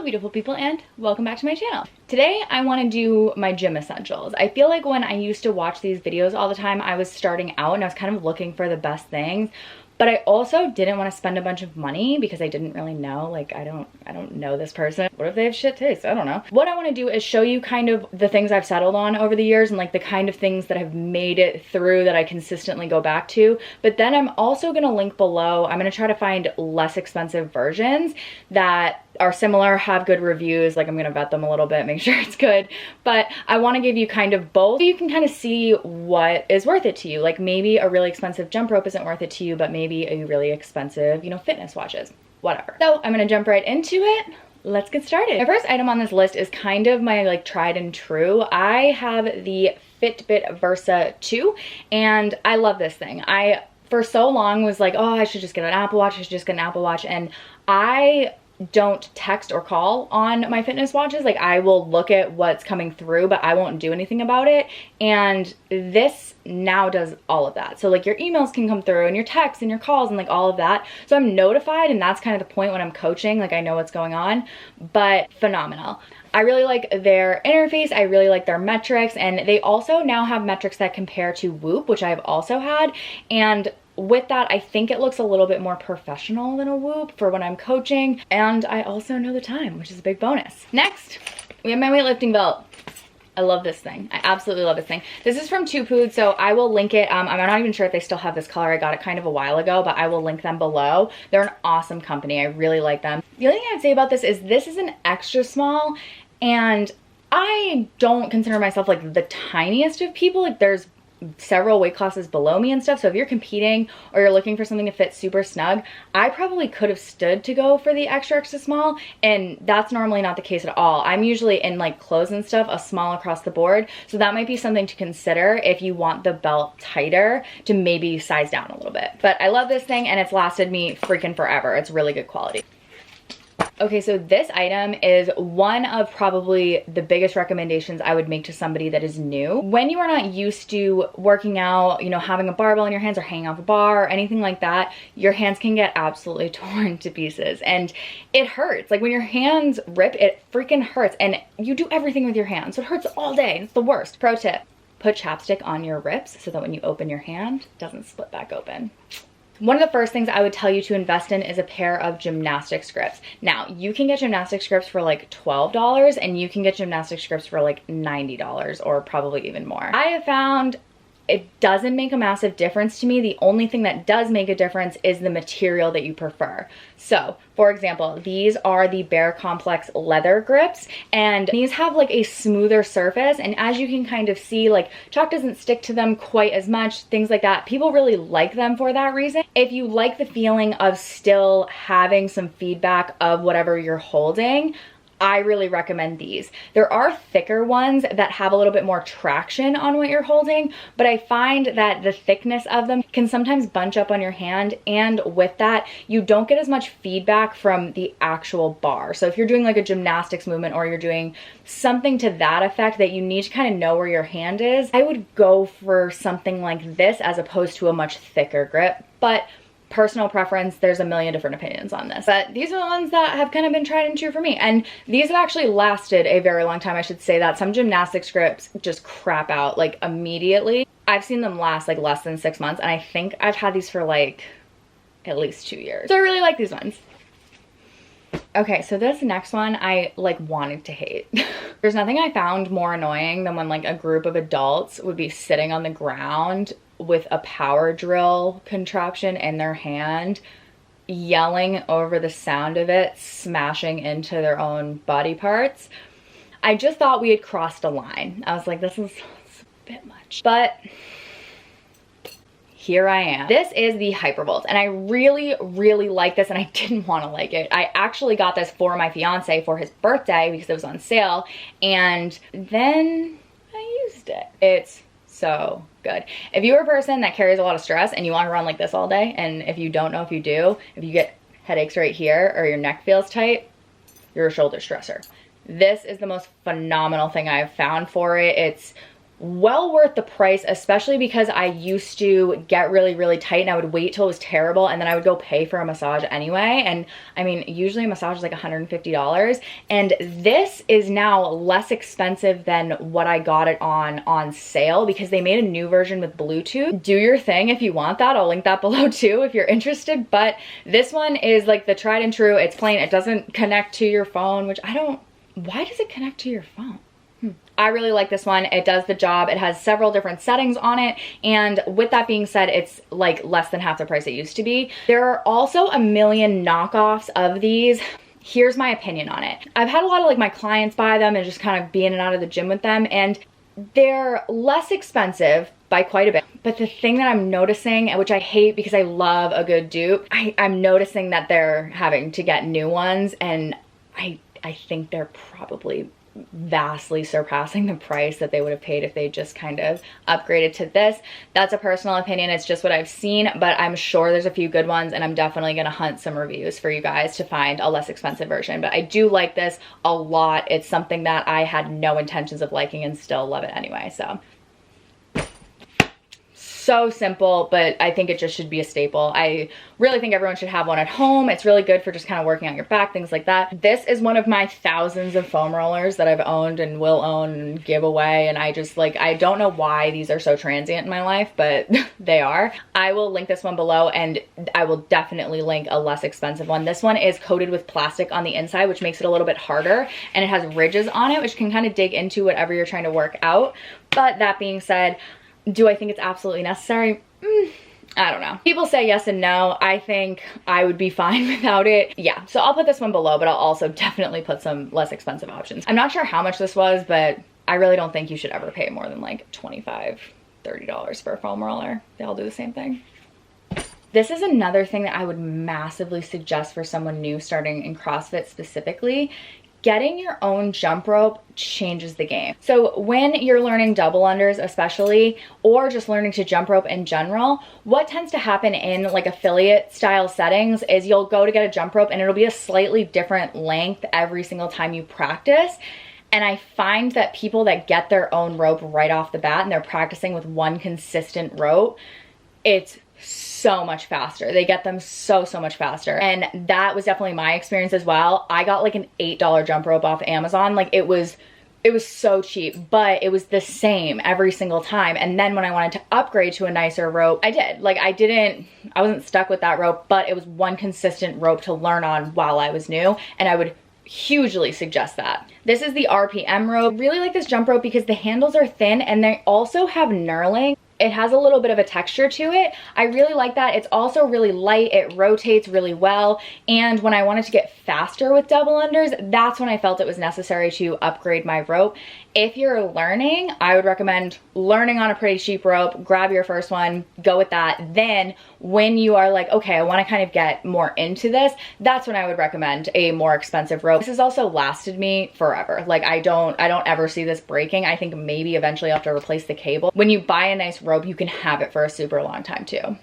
beautiful people, and welcome back to my channel. Today I want to do my gym essentials. I feel like when I used to watch these videos all the time, I was starting out and I was kind of looking for the best things, but I also didn't want to spend a bunch of money because I didn't really know, like I don't know this person. What if they have shit taste? I don't know. What I want to do is show you kind of the things I've settled on over the years and like the kind of things that have made it through that I consistently go back to. But then I'm also going to link below, I'm going to try to find less expensive versions that are similar, have good reviews. Like I'm gonna vet them a little bit, make sure it's good, but I want to give you kind of both so you can kind of see what is worth it to you. Like maybe a really expensive jump rope isn't worth it to you, but maybe a really expensive, you know, fitness watches, whatever. So I'm gonna jump right into it. Let's get started. My first item on this list is kind of my like tried and true. I have the Fitbit Versa 2 and I love this thing. I for so long was like, oh, I should just get an Apple Watch, I should just get an Apple Watch, and I don't text or call on my fitness watches. Like I will look at what's coming through, but I won't do anything about it. And this now does all of that. So like your emails can come through and your texts and your calls and like all of that. So I'm notified, and that's kind of the point when I'm coaching, like I know what's going on, but phenomenal. I really like their interface. I really like their metrics, and they also now have metrics that compare to Whoop, which I've also had. And with that, I think it looks a little bit more professional than a Whoop for when I'm coaching. And I also know the time, which is a big bonus. Next, we have my weightlifting belt. I love this thing. I absolutely love this thing. This is from Tupood, so I will link it. I'm not even sure if they still have this color. I got it kind of a while ago, but I will link them below. They're an awesome company. I really like them. The only thing I'd say about this is an extra small, and I don't consider myself like the tiniest of people. Like there's several weight classes below me and stuff, so if you're competing or you're looking for something to fit super snug, I probably could have stood to go for the extra small, and that's normally not the case at all. I'm usually in like clothes and stuff a small across the board, so that might be something to consider if you want the belt tighter, to maybe size down a little bit. But I love this thing and it's lasted me freaking forever. It's really good quality. Okay, so this item is one of probably the biggest recommendations I would make to somebody that is new. When you are not used to working out, you know, having a barbell in your hands or hanging off a bar or anything like that, your hands can get absolutely torn to pieces and it hurts. Like when your hands rip, it freaking hurts, and you do everything with your hands, so it hurts all day. It's the worst. Pro tip, put chapstick on your rips so that when you open your hand, it doesn't split back open. One of the first things I would tell you to invest in is a pair of gymnastics grips. Now, you can get gymnastics grips for like $12 and you can get gymnastics grips for like $90 or probably even more. I have found it doesn't make a massive difference to me. The only thing that does make a difference is the material that you prefer. So, for example, these are the Bare Complex leather grips, and these have like a smoother surface, and as you can kind of see, like chalk doesn't stick to them quite as much, things like that. People really like them for that reason. If you like the feeling of still having some feedback of whatever you're holding, I really recommend these. There are thicker ones that have a little bit more traction on what you're holding, but I find that the thickness of them can sometimes bunch up on your hand, and with that, you don't get as much feedback from the actual bar. So if you're doing like a gymnastics movement or you're doing something to that effect that you need to kind of know where your hand is, I would go for something like this as opposed to a much thicker grip. But personal preference, there's a million different opinions on this, but these are the ones that have kind of been tried and true for me, and these have actually lasted a very long time. I should say that some gymnastics grips just crap out like immediately. I've seen them last like less than 6 months, and I think I've had these for like at least 2 years, so I really like these ones. Okay, so this next one I like wanted to hate. There's nothing I found more annoying than when like a group of adults would be sitting on the ground with a power drill contraption in their hand, yelling over the sound of it, smashing into their own body parts. I just thought we had crossed a line. I was like, this is a bit much, but here I am. This is the Hypervolt, and I really, really like this, and I didn't want to like it. I actually got this for my fiance for his birthday because it was on sale, and then I used it. It's so good. If you're a person that carries a lot of stress and you want to run like this all day, and if you don't know if you do, if you get headaches right here or your neck feels tight, you're a shoulder stressor. This is the most phenomenal thing I've found for it. It's well worth the price, especially because I used to get really, really tight and I would wait till it was terrible and then I would go pay for a massage anyway. And I mean, usually a massage is like $150, and this is now less expensive than what I got it on sale because they made a new version with Bluetooth. Do your thing if you want that. I'll link that below too if you're interested. But this one is like the tried and true. It's plain. It doesn't connect to your phone, which why does it connect to your phone? I really like this one. It does the job. It has several different settings on it. And with that being said, it's like less than half the price it used to be. There are also a million knockoffs of these. Here's my opinion on it. I've had a lot of like my clients buy them and just kind of be in and out of the gym with them, and they're less expensive by quite a bit. But the thing that I'm noticing, which I hate because I love a good dupe, I'm noticing that they're having to get new ones, and I think they're probably vastly surpassing the price that they would have paid if they just kind of upgraded to this. That's a personal opinion. It's just what I've seen, but I'm sure there's a few good ones, and I'm definitely going to hunt some reviews for you guys to find a less expensive version. But I do like this a lot. It's something that I had no intentions of liking and still love it anyway. So simple, but I think it just should be a staple. I really think everyone should have one at home. It's really good for just kind of working out your back, things like that. This is one of my thousands of foam rollers that I've owned and will own and give away, and I just like, I don't know why these are so transient in my life, but they are. I will link this one below, and I will definitely link a less expensive one. This one is coated with plastic on the inside, which makes it a little bit harder, and it has ridges on it, which can kind of dig into whatever you're trying to work out. But that being said, do I think it's absolutely necessary? I don't know. People say yes and no. I think I would be fine without it. Yeah, so I'll put this one below, but I'll also definitely put some less expensive options. I'm not sure how much this was, but I really don't think you should ever pay more than like $25, $30 for a foam roller. They all do the same thing. This is another thing that I would massively suggest for someone new starting in CrossFit specifically. Getting your own jump rope changes the game. So when you're learning double unders especially, or just learning to jump rope in general, what tends to happen in like affiliate style settings is you'll go to get a jump rope and it'll be a slightly different length every single time you practice. And I find that people that get their own rope right off the bat and they're practicing with one consistent rope, it's so much faster. They get them so much faster. And that was definitely my experience as well. I got like an $8 jump rope off Amazon. Like it was so cheap, but it was the same every single time. And then when I wanted to upgrade to a nicer rope, I did. Like I wasn't stuck with that rope, but it was one consistent rope to learn on while I was new. And I would hugely suggest that. This is the RPM rope. Really like this jump rope because the handles are thin and they also have knurling. It has a little bit of a texture to it. I really like that. It's also really light. It rotates really well. And when I wanted to get faster with double unders, that's when I felt it was necessary to upgrade my rope. If you're learning, I would recommend learning on a pretty cheap rope. Grab your first one, go with that. Then when you are like, okay, I want to kind of get more into this, that's when I would recommend a more expensive rope. This has also lasted me forever. Like I don't ever see this breaking. I think maybe eventually I'll have to replace the cable. When you buy a nice rope, you can have it for a super long time too. All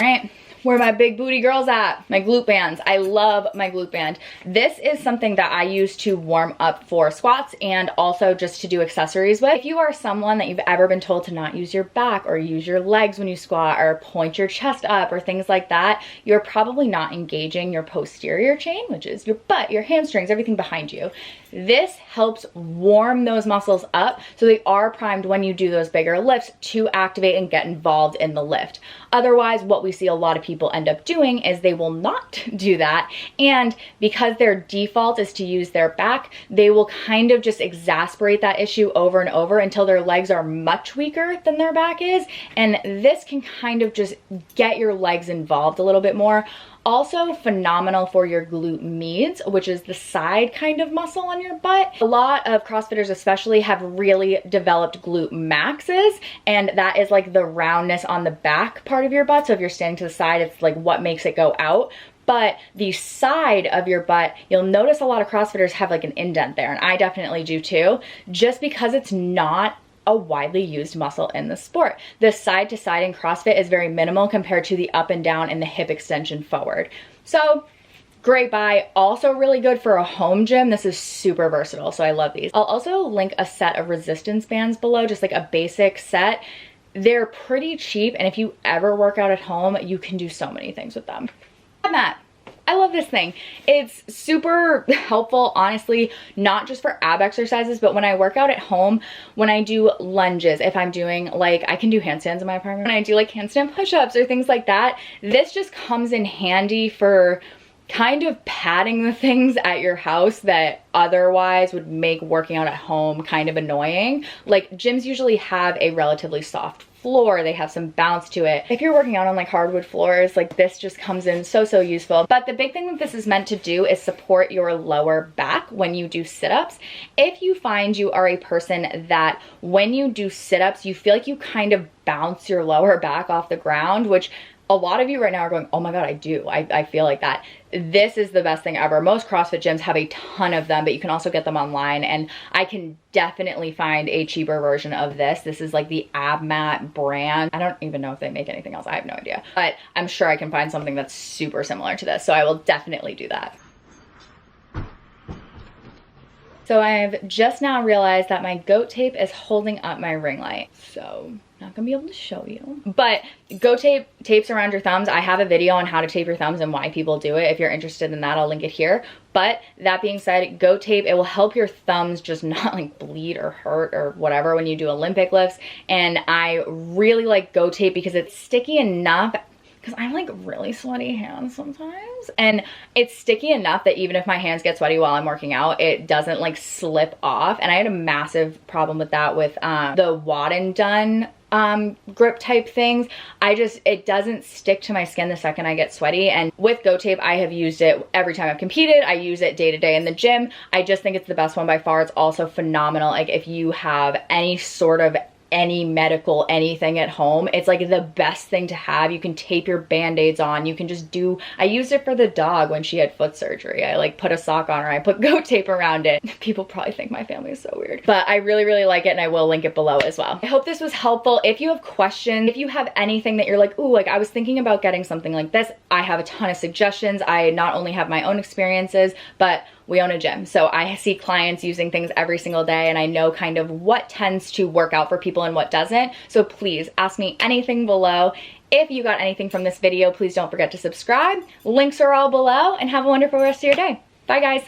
right. Where my big booty girls at? My glute bands. I love my glute band. This is something that I use to warm up for squats and also just to do accessories with. If you are someone that you've ever been told to not use your back or use your legs when you squat or point your chest up or things like that, you're probably not engaging your posterior chain, which is your butt, your hamstrings, everything behind you. This helps warm those muscles up so they are primed when you do those bigger lifts to activate and get involved in the lift. Otherwise, what we see a lot of people end up doing is they will not do that, and because their default is to use their back, they will kind of just exasperate that issue over and over until their legs are much weaker than their back is, and this can kind of just get your legs involved a little bit more. Also phenomenal for your glute medius, which is the side kind of muscle on your butt. A lot of CrossFitters especially have really developed glute maxes, and that is like the roundness on the back part of your butt. So if you're standing to the side, it's like what makes it go out. But the side of your butt, you'll notice a lot of CrossFitters have like an indent there, and I definitely do too, just because it's not a widely used muscle in the sport. The side to side in CrossFit is very minimal compared to the up and down and the hip extension forward. So great buy. Also really good for a home gym. This is super versatile, so I love these. I'll also link a set of resistance bands below, just like a basic set. They're pretty cheap, and if you ever work out at home, you can do so many things with them. Mat. I love this thing. It's super helpful, honestly, not just for ab exercises, but when I work out at home, when I do lunges, if I'm doing like, I can do handstands in my apartment, when I do like handstand push-ups or things like that, this just comes in handy for kind of padding the things at your house that otherwise would make working out at home kind of annoying. Like gyms usually have a relatively soft floor, they have some bounce to it. If you're working out on like hardwood floors, like this just comes in so useful. But the big thing that this is meant to do is support your lower back when you do sit-ups. If you find you are a person that when you do sit-ups, you feel like you kind of bounce your lower back off the ground, which a lot of you right now are going, oh my God, I do. I feel like that. This is the best thing ever. Most CrossFit gyms have a ton of them, but you can also get them online, and I can definitely find a cheaper version of this. This is like the ABMAT brand. I don't even know if they make anything else. I have no idea, but I'm sure I can find something that's super similar to this, so I will definitely do that. So I've just now realized that my goat tape is holding up my ring light, so not gonna be able to show you. But goat tape tapes around your thumbs. I have a video on how to tape your thumbs and why people do it. If you're interested in that, I'll link it here. But that being said, goat tape, it will help your thumbs just not like bleed or hurt or whatever when you do Olympic lifts. And I really like goat tape because it's sticky enough, because I have like really sweaty hands sometimes, and it's sticky enough that even if my hands get sweaty while I'm working out, it doesn't like slip off. And I had a massive problem with that with the WOD Done grip type things. It doesn't stick to my skin the second I get sweaty. And with goat tape, I have used it every time I've competed. I use it day to day in the gym. I just think it's the best one by far. It's also phenomenal. Like if you have any sort of any medical anything at home, it's like the best thing to have. You can tape your band-aids on. You can just do, I used it for the dog when she had foot surgery. I like put a sock on her, I put goat tape around it. People probably think my family is so weird, but I really like it, and I will link it below as well. I hope this was helpful. If you have questions, if you have anything that you're like, ooh, like I was thinking about getting something like this, I have a ton of suggestions. I not only have my own experiences, but we own a gym, so I see clients using things every single day, and I know kind of what tends to work out for people and what doesn't. So please ask me anything below. If you got anything from this video, please don't forget to subscribe. Links are all below, and have a wonderful rest of your day. Bye guys.